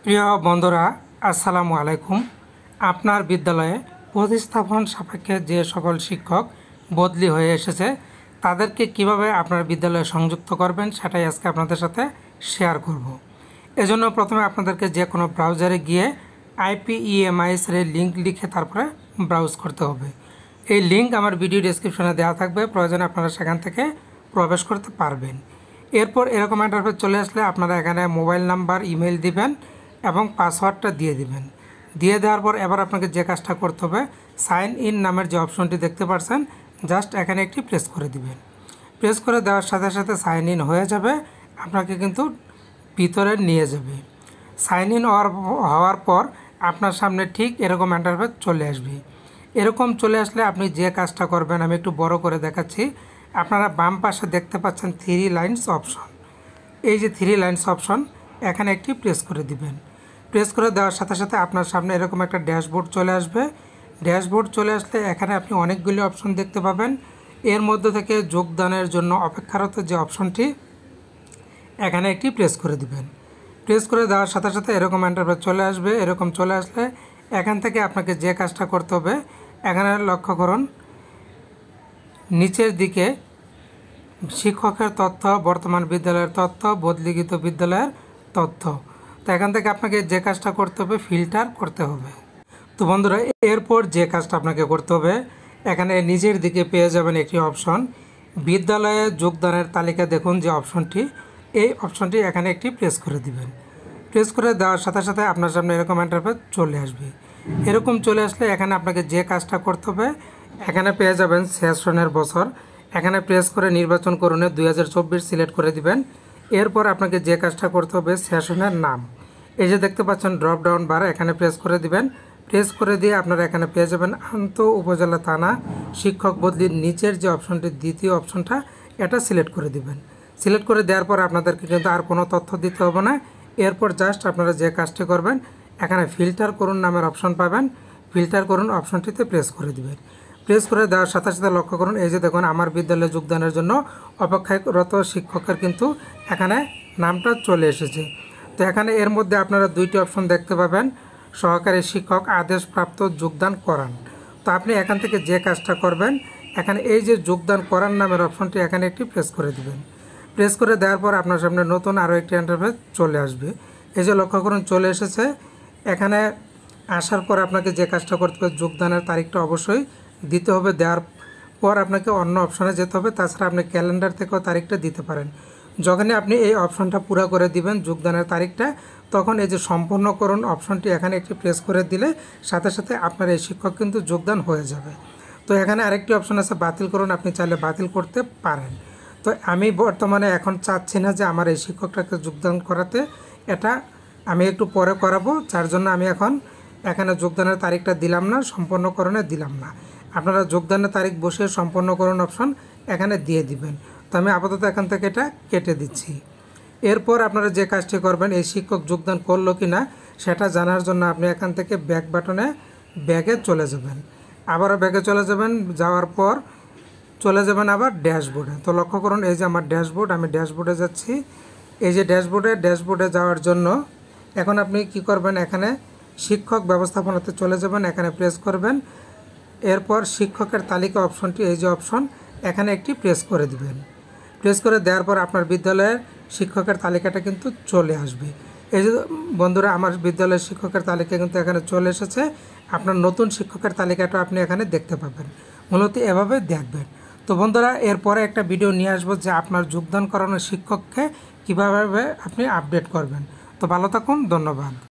প্রিয় বন্ধুরা, আসসালামু আলাইকুম। আপনার বিদ্যালয়ে প্রতিস্থাপন সাপেক্ষে যে সকল শিক্ষক বদলি হয়ে এসেছে তাদেরকে কিভাবে আপনার বিদ্যালয়ে সংযুক্ত করবেন সেটাই আজকে আপনাদের সাথে শেয়ার করব। এজন্য প্রথমে আপনাদেরকে যে কোনো ব্রাউজারে গিয়ে IPEMIS এর লিঙ্ক লিখে তারপরে ব্রাউজ করতে হবে। এই লিঙ্ক আমার ভিডিও ডেসক্রিপশনে দেওয়া থাকবে, প্রয়োজনে আপনারা সেখান থেকে প্রবেশ করতে পারবেন। এরপর এরকম ইন্টারফেস চলে আসলে আপনারা এখানে মোবাইল নাম্বার, ইমেল দিবেন এবং পাসওয়ার্ডটা দিয়ে দিবেন। দিয়ে দেওয়ার পর এবার আপনাকে যে কাজটা করতে হবে, সাইন ইন নামের যে অপশনটি দেখতে পাচ্ছেন, জাস্ট এখানে একটি প্রেস করে দিবেন। প্রেস করে দেওয়ার সাথে সাথে সাইন ইন হয়ে যাবে, আপনাকে কিন্তু ভিতরে নিয়ে যাবে। সাইন ইন হওয়ার পর আপনার সামনে ঠিক এরকম ইন্টারফেস চলে আসবে। এরকম চলে আসলে আপনি যে কাজটা করবেন, আমি একটু বড় করে দেখাচ্ছি। আপনারা বাম পাশে দেখতে পাচ্ছেন 3 লাইনস অপশন। এই যে 3 লাইনস অপশন, এখানে একটি প্রেস করে দিবেন। প্রেস করে দেওয়ার সাথে সাথে আপনার সামনে এরকম একটা ড্যাশবোর্ড চলে আসবে। ড্যাশবোর্ড চলে আসলে এখানে আপনি অনেকগুলি অপশন দেখতে পাবেন। এর মধ্যে থেকে যোগদানের জন্য অপেক্ষারত যে অপশনটি, এখানে একটি প্রেস করে দিবেন। প্রেস করে দেওয়ার সাথে সাথে এরকম ইন্টারফেস চলে আসবে। এরকম চলে আসলে এখান থেকে আপনাকে যে কাজটা করতে হবে, এখানে লক্ষ্য করুন নিচের দিকে শিক্ষকের তথ্য, বর্তমান বিদ্যালয়ের তথ্য, বদলিকৃত বিদ্যালয়ের তথ্য। তো এখান থেকে আপনাকে যে কাজটা করতে হবে, ফিল্টার করতে হবে। তো বন্ধুরা, এরপর যে কাজটা আপনাকে করতে হবে, এখানে নিচের দিকে পেয়ে যাবেন একটি অপশন, বিদ্যালয়ে যোগদানের তালিকা দেখুন যে অপশনটি, এই অপশনটি এখানে একটি প্রেস করে দিবেন। প্রেস করে দেওয়ার সাথে সাথে আপনার সামনে এরকম ইন্টারফেস চলে আসবে। এরকম চলে আসলে এখানে আপনাকে যে কাজটা করতে হবে, এখানে পেয়ে যাবেন সেশনের বছর। এখানে প্রেস করে নির্বাচন করুন 2024 সিলেক্ট করে দিবেন। এরপর আপনাকে যে কাজটা করতে হবে, সেশনের নাম, এই যে দেখতে পাচ্ছেন ড্রপ ডাউন বার, এখানে প্রেস করে দিবেন। প্রেস করে দিয়ে আপনারা এখানে পেয়ে যাবেন আন্ত উপজেলা থানা শিক্ষক বদলির নিচের যে অপশনটি, দ্বিতীয় অপশনটা, এটা সিলেক্ট করে দিবেন। সিলেক্ট করে দেওয়ার পর আপনাদেরকে কিন্তু আর কোনো তথ্য দিতে হবে না। এরপর জাস্ট আপনারা যে কাজটি করবেন, এখানে ফিল্টার করুন নামের অপশন পাবেন। ফিল্টার করুন অপশনটিতে প্রেস করে দিবেন। প্রেস করে দেওয়ার সাথে সাথে লক্ষ্য করুন, এই যে দেখুন আমার বিদ্যালয়ে যোগদানের জন্য অপেক্ষারত শিক্ষকের কিন্তু এখানে নামটা চলে এসেছে। তো এখানে এর মধ্যে আপনারা 2টি অপশন দেখতে পাবেন, সহকারী শিক্ষক আদেশপ্রাপ্ত যোগদান করান। তো আপনি এখান থেকে যে কাজটা করবেন, এখানে এই যে যোগদান করান নামের অপশনটি, এখানে একটি প্রেস করে দিবেন। প্রেস করে দেওয়ার পর আপনার সামনে নতুন আরও একটি ইন্টারফেস চলে আসবে। এই যে লক্ষ্য করুন চলে এসেছে। এখানে আসার পর আপনাকে যে কাজটা করতে হবে, যোগদানের তারিখটা অবশ্যই দিতে হবে। দেওয়ার পর আপনাকে অন্য অপশনে যেতে হবে। তাছাড়া আপনি ক্যালেন্ডার থেকেও তারিখটা দিতে পারেন। যখনই আপনি এই অপশনটা পুরো করে দিবেন যোগদানের তারিখটা, তখন এই যে সম্পূর্ণ করুন অপশনটি, এখানে একটি প্রেস করে দিলে সাথে সাথে আপনার এই শিক্ষক কিন্তু যোগদান হয়ে যাবে। তো এখানে আরেকটি অপশন আছে বাতিল করুন, আপনি চাইলে বাতিল করতে পারেন। তো আমি বর্তমানে এখন চাচ্ছি না যে আমার এই শিক্ষকটাকে যোগদান করাতে, এটা আমি একটু পরে করাবো, যার জন্য আমি এখন এখানে যোগদানের তারিখটা দিলাম না, সম্পন্নকরণে দিলাম না। আপনারা যোগদানের তারিখ বসে সম্পন্নকরণ অপশন এখানে দিয়ে দিবেন। তো আমি আপাতত এখান থেকে এটা কেটে দিচ্ছি। এরপর আপনারা যে কাজটি করবেন, এই শিক্ষক যোগদান করলো কি না সেটা জানার জন্য আপনি এখান থেকে ব্যাক বাটনে ব্যাগে চলে যাবেন। আবারও ব্যাগে চলে যাবেন, যাওয়ার পর চলে যাবেন আবার ড্যাশবোর্ডে। তো লক্ষ্য করুন এই যে আমার ড্যাশবোর্ড, আমি ড্যাশবোর্ডে যাচ্ছি। এই যে ড্যাশবোর্ডে যাওয়ার জন্য এখন আপনি কি করবেন, এখানে শিক্ষক ব্যবস্থাপনাতে চলে যাবেন, এখানে প্রেস করবেন। এরপর শিক্ষকের তালিকা অপশনটি, এই যে অপশন, এখানে একটি প্রেস করে দিবেন। প্রেস করে দেওয়ার পর আপনার বিদ্যালয়ের শিক্ষকের তালিকাটা কিন্তু চলে আসবে। এই যে বন্ধুরা, আমার বিদ্যালয়ের শিক্ষকের তালিকা কিন্তু এখানে চলে এসেছে। আপনার নতুন শিক্ষকের তালিকাটা আপনি এখানে দেখতে পাবেন। মূলত এভাবে দেখবেন। তো বন্ধুরা, এরপরে একটা ভিডিও নিয়ে আসবো যে আপনার যোগদান করানো শিক্ষককে কীভাবে আপনি আপডেট করবেন। তো ভালো থাকুন, ধন্যবাদ।